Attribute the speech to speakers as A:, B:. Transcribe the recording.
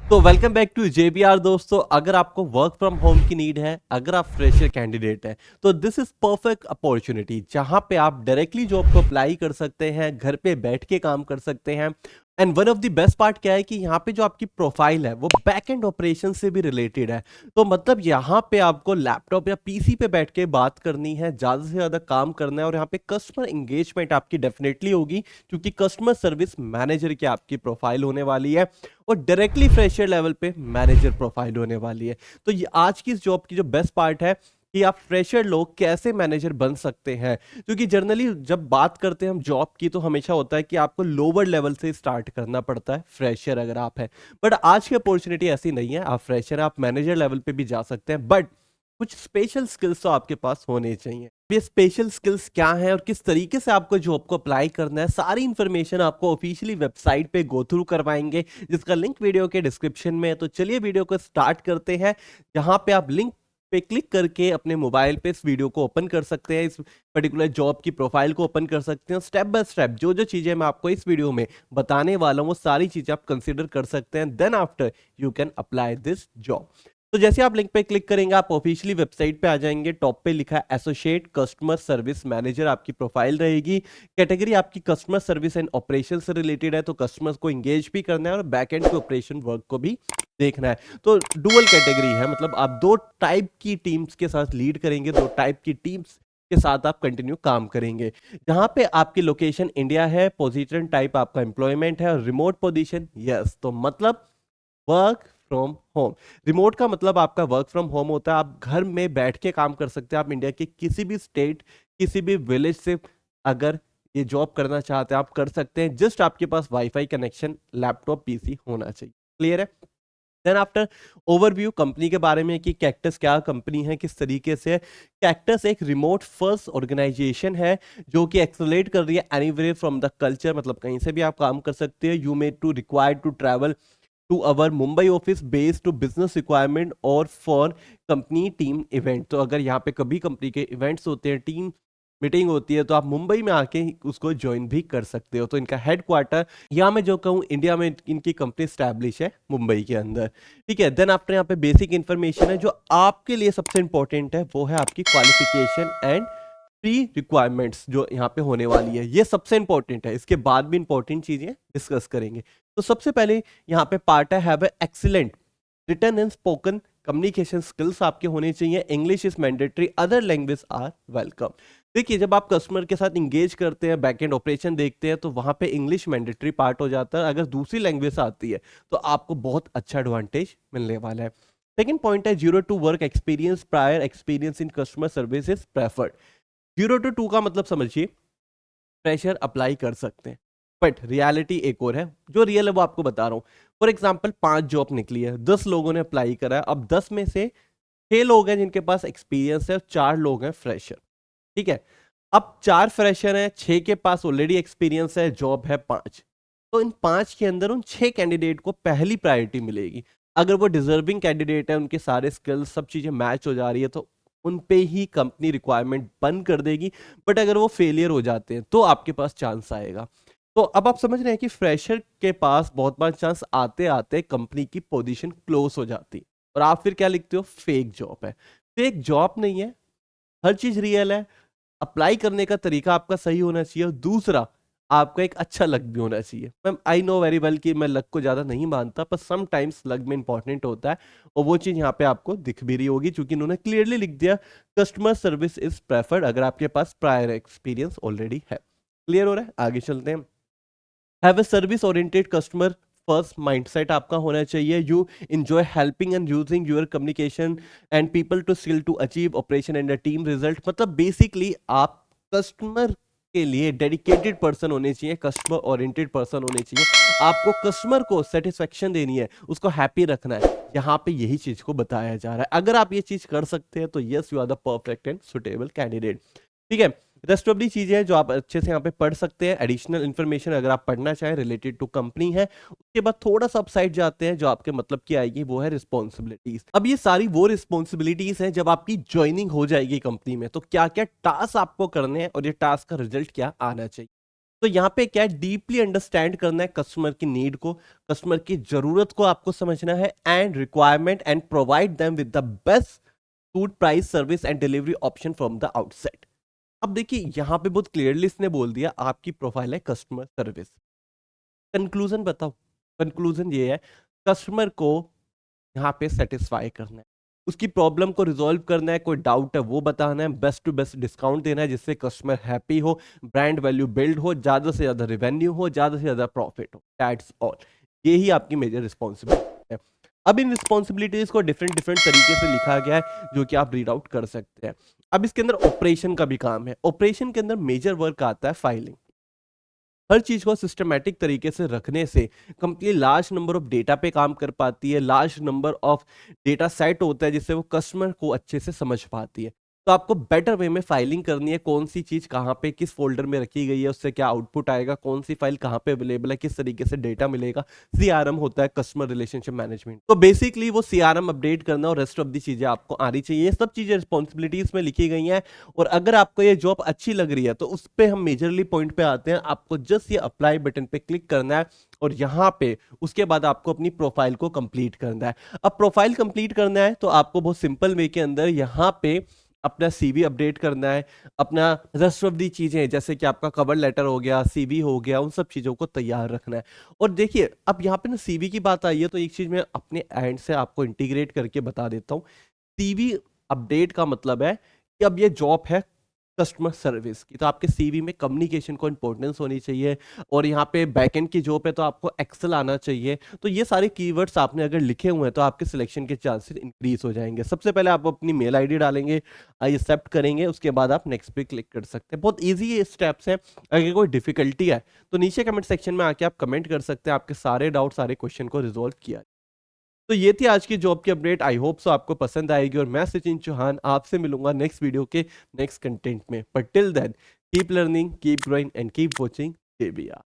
A: तो welcome back to जेबीआर दोस्तों। अगर आपको वर्क फ्रॉम होम की नीड है, अगर आप फ्रेशर कैंडिडेट हैं, तो दिस इज परफेक्ट अपॉर्चुनिटी जहां पे आप डायरेक्टली जॉब को अप्लाई कर सकते हैं, घर पे बैठ के काम कर सकते हैं। And one of the best part क्या है कि यहाँ पे जो आपकी प्रोफाइल है वो बैक एंड ऑपरेशन से भी रिलेटेड है। तो मतलब यहाँ पे आपको लैपटॉप या पीसी पे बैठ के बात करनी है, ज्यादा से ज्यादा काम करना है, और यहाँ पे कस्टमर इंगेजमेंट आपकी डेफिनेटली होगी, क्योंकि कस्टमर सर्विस मैनेजर की आपकी प्रोफाइल होने वाली है और डायरेक्टली फ्रेशर लेवल पे मैनेजर प्रोफाइल होने वाली है। तो ये आज की इस जॉब की जो बेस्ट पार्ट है कि आप फ्रेशर लोग कैसे मैनेजर बन सकते हैं, क्योंकि जनरली जब बात करते हैं हम जॉब की तो हमेशा होता है कि आपको लोअर लेवल से स्टार्ट करना पड़ता है फ्रेशर अगर आप हैं। बट आज की अपॉर्चुनिटी ऐसी नहीं है, आप फ्रेशर आप मैनेजर लेवल पे भी जा सकते हैं, बट कुछ स्पेशल स्किल्स तो आपके पास होने चाहिए। ये स्पेशल स्किल्स क्या हैं और किस तरीके से आपको जॉब को अप्लाई करना है, सारी इंफॉर्मेशन आपको ऑफिशियली वेबसाइट पे गो थ्रू करवाएंगे, जिसका लिंक वीडियो के डिस्क्रिप्शन में है। तो चलिए वीडियो को स्टार्ट करते हैं, जहां पे आप लिंक पे क्लिक करके अपने मोबाइल पे इस वीडियो को ओपन कर सकते हैं, इस पर्टिकुलर जॉब की प्रोफाइल को ओपन कर सकते हैं। स्टेप बाय स्टेप जो जो चीजें मैं आपको इस वीडियो में बताने वाला हूँ वो सारी चीजें आप कंसीडर कर सकते हैं, then after you can apply this job. तो जैसे आप लिंक पे क्लिक करेंगे आप ऑफिशियली वेबसाइट पे आ जाएंगे। टॉप पे लिखा है एसोसिएट कस्टमर सर्विस मैनेजर, आपकी प्रोफाइल रहेगी। कैटेगरी आपकी कस्टमर सर्विस एंड ऑपरेशन से रिलेटेड है, तो कस्टमर्स को इंगेज भी करना है और बैक एंड के ऑपरेशन वर्क को भी देखना है। तो डुअल कैटेगरी है, मतलब आप दो टाइप की टीम्स के साथ लीड करेंगे, दो टाइप की टीम्स के साथ आप कंटिन्यू काम करेंगे। जहां पे आपकी लोकेशन इंडिया है, पोजीशन टाइप आपका एम्प्लॉयमेंट है और रिमोट पोजीशन यस, तो मतलब वर्क फ्रॉम होम। रिमोट का मतलब आपका वर्क फ्रॉम होम होता है, आप घर में बैठ के काम कर सकते हैं। आप इंडिया के किसी भी स्टेट, किसी भी विलेज से अगर ये जॉब करना चाहते हैं आप कर सकते हैं, जस्ट आपके पास वाईफाई कनेक्शन, लैपटॉप, पीसी होना चाहिए। क्लियर है? देन आफ्टर ओवरव्यू कंपनी के बारे में कि कैक्टस क्या कंपनी है, किस तरीके से। कैक्टस एक रिमोट फर्स्ट ऑर्गेनाइजेशन है जो कि एक्सलेट कर रही है एनीवेयर फ्रॉम द कल्चर, मतलब कहीं से भी आप काम कर सकते हैं। You may to required to travel to our Mumbai office based to business requirement और फॉर कंपनी टीम इवेंट। तो अगर यहाँ पे कभी कंपनी के इवेंट्स होते हैं, टीम मीटिंग होती है, तो आप मुंबई में आके उसको ज्वाइन भी कर सकते हो। तो इनका हेडक्वार्टर, या मैं जो कहूँ इंडिया में इनकी कंपनी स्टैब्लिश है मुंबई के अंदर। ठीक है, देन आफ्टर यहाँ पे बेसिक इंफॉर्मेशन है जो आपके लिए सबसे इंपॉर्टेंट है, वो है आपकी क्वालिफिकेशन एंड प्री रिक्वायरमेंट्स जो यहाँ पे होने वाली है, ये सबसे इंपॉर्टेंट है। इसके बाद भी इंपॉर्टेंट चीजें डिस्कस करेंगे। तो सबसे पहले यहाँ पे पार्ट है have excellent written and spoken communication skills आपके होने चाहिए। English is mandatory, other language are welcome. देखिए, जब आप कस्टमर के साथ इंगेज करते हैं, बैक एंड ऑपरेशन देखते हैं, तो वहां पे इंग्लिश मैंडेटरी पार्ट हो जाता है। अगर दूसरी लैंग्वेज आती है तो आपको बहुत अच्छा एडवांटेज मिलने वाला है। सेकंड पॉइंट है 0 to work experience, prior experience in customer service is preferred. 0 to 2 का मतलब समझिए, प्रेशर अप्लाई कर सकते हैं, बट रियलिटी एक और है। जो रियल है वो आपको बता रहा हूँ। फॉर एग्जाम्पल 5 जॉब निकली है, 10 लोगों ने अप्लाई करा है, अब 10 में से 6 लोग हैं जिनके पास एक्सपीरियंस है और 4 लोग हैं फ्रेशर। ठीक है, अब 4 फ्रेशर हैं, 6 के पास ऑलरेडी एक्सपीरियंस है, जॉब है 5। तो इन 5 के अंदर उन 6 कैंडिडेट को पहली प्रायोरिटी मिलेगी। अगर वो डिजर्विंग कैंडिडेट है, उनके सारे स्किल्स सब चीजें मैच हो जा रही है, तो उन पे ही कंपनी रिक्वायरमेंट बंद कर देगी। बट अगर वो फेलियर हो जाते हैं तो आपके पास चांस आएगा। तो अब आप समझ रहे हैं कि फ्रेशर के पास बहुत बार चांस आते आते कंपनी की पोजीशन क्लोज हो जाती है, और आप फिर क्या लिखते हो, फेक जॉब है। फेक जॉब नहीं है, हर चीज रियल है। अप्लाई करने का तरीका आपका सही होना चाहिए, और दूसरा आपका एक अच्छा लक भी होना चाहिए। Ma'am I know very well कि मैं लक को ज्यादा नहीं मानता, पर सम टाइम्स लक में इंपॉर्टेंट होता है, और वो चीज यहाँ पे आपको दिख भी रही होगी, क्योंकि इन्होंने क्लियरली लिख दिया कस्टमर सर्विस इज प्रेफर्ड अगर आपके पास प्रायर एक्सपीरियंस ऑलरेडी है। क्लियर हो रहा है? आगे चलते हैं। Have a service oriented customer first mindset आपका होना चाहिए। You enjoy helping and using your communication and people to skill to achieve operation and team result. मतलब बेसिकली आप कस्टमर के लिए डेडिकेटेड पर्सन होने चाहिए, कस्टमर ओरिएंटेड पर्सन होने चाहिए। आपको कस्टमर को सेटिस्फेक्शन देनी है, उसको हैप्पी रखना है। यहाँ पे यही चीज को बताया जा रहा है। अगर आप ये चीज कर सकते हैं तो yes, you are the perfect and suitable candidate. ठीक है, रेस्ट ऑफ दी चीजें हैं जो आप अच्छे से यहाँ पे पढ़ सकते हैं। एडिशनल इन्फॉर्मेशन अगर आप पढ़ना चाहें रिलेटेड टू कंपनी है। उसके बाद थोड़ा सा अपसाइड जाते हैं, जो आपके मतलब की आएगी वो है रिस्पॉन्सिबिलिटीज। अब ये सारी वो रिस्पॉन्सिबिलिटीज हैं जब आपकी ज्वाइनिंग हो जाएगी कंपनी में, तो क्या क्या टास्क आपको करने हैं और ये टास्क का रिजल्ट क्या आना चाहिए। तो यहाँ पे क्या है, डीपली अंडरस्टैंड करना है कस्टमर की नीड को, कस्टमर की जरूरत को आपको समझना है, and requirement, and provide them with the best food price service and delivery option from the outset. अब देखिए यहाँ पे बहुत क्लियरली इसने बोल दिया आपकी प्रोफाइल है कस्टमर सर्विस। कंक्लूजन बताओ, कंक्लूजन ये है, कस्टमर को यहाँ पे सेटिस्फाई करना है, उसकी प्रॉब्लम को रिजॉल्व करना है, कोई डाउट है वो बताना है, बेस्ट टू बेस्ट डिस्काउंट देना है जिससे कस्टमर हैप्पी हो, ब्रांड वैल्यू बिल्ड हो, ज्यादा से ज्यादा रेवेन्यू हो, ज्यादा से ज्यादा प्रॉफिट हो। दैट्स ऑल, यही आपकी मेजर रिस्पॉन्सिबिलिटी है। अब इन रिस्पॉन्सिबिलिटीज को डिफरेंट डिफरेंट तरीके से लिखा गया है जो कि आप रीड आउट कर सकते हैं। अब इसके अंदर ऑपरेशन का भी काम है। ऑपरेशन के अंदर मेजर वर्क आता है फाइलिंग। हर चीज को सिस्टमैटिक तरीके से रखने से company large number of data पे काम कर पाती है, large number of data set होता है जिससे वो कस्टमर को अच्छे से समझ पाती है। तो आपको बेटर वे में फाइलिंग करनी है, कौन सी चीज कहाँ पे किस फोल्डर में रखी गई है, उससे क्या आउटपुट आएगा, कौन सी फाइल कहाँ पे अवेलेबल है, किस तरीके से डेटा मिलेगा। सीआरएम होता है कस्टमर रिलेशनशिप मैनेजमेंट। तो बेसिकली वो सीआरएम अपडेट करना और रेस्ट ऑफ दी चीजें आपको आनी चाहिए। ये सब चीजें रिस्पॉन्सिबिलिटीज में लिखी गई हैं। और अगर आपको ये जॉब अच्छी लग रही है तो उस पर हम मेजरली पॉइंट पे आते हैं। आपको जस्ट ये अप्लाई बटन पे क्लिक करना है और यहाँ पे उसके बाद आपको अपनी प्रोफाइल को कंप्लीट करना है। अब प्रोफाइल कंप्लीट करना है तो आपको बहुत सिंपल वे के अंदर यहाँ पे अपना सीवी अपडेट करना है, अपना रेस्ट ऑफ दी चीजें जैसे कि आपका कवर लेटर हो गया, सीवी हो गया, उन सब चीजों को तैयार रखना है। और देखिए अब यहाँ पे ना सीवी की बात आई है तो एक चीज मैं अपने एंड से आपको इंटीग्रेट करके बता देता हूँ। सीवी अपडेट का मतलब है कि अब ये जॉब है कस्टमर सर्विस की, तो आपके सीवी में कम्युनिकेशन को इंपॉर्टेंस होनी चाहिए। और यहाँ पे बैकएंड की जॉब है तो आपको एक्सेल आना चाहिए। तो ये सारे कीवर्ड्स आपने अगर लिखे हुए हैं तो आपके सिलेक्शन के चांसेस इंक्रीज हो जाएंगे। सबसे पहले आप अपनी मेल आईडी डालेंगे, आई एक्सेप्ट करेंगे, उसके बाद आप नेक्स्ट पे क्लिक कर सकते हैं। बहुत ईजी ये स्टेप्स हैं। अगर कोई डिफिकल्टी है तो नीचे कमेंट सेक्शन में आके आप कमेंट कर सकते हैं, आपके सारे डाउट सारे क्वेश्चन को रिजोल्व किया। तो ये थी आज की जॉब की अपडेट। आई होप सो आपको पसंद आएगी और मैं सचिन चौहान आपसे मिलूंगा नेक्स्ट वीडियो के नेक्स्ट कंटेंट में। But till then keep learning, keep growing and keep watching KBr.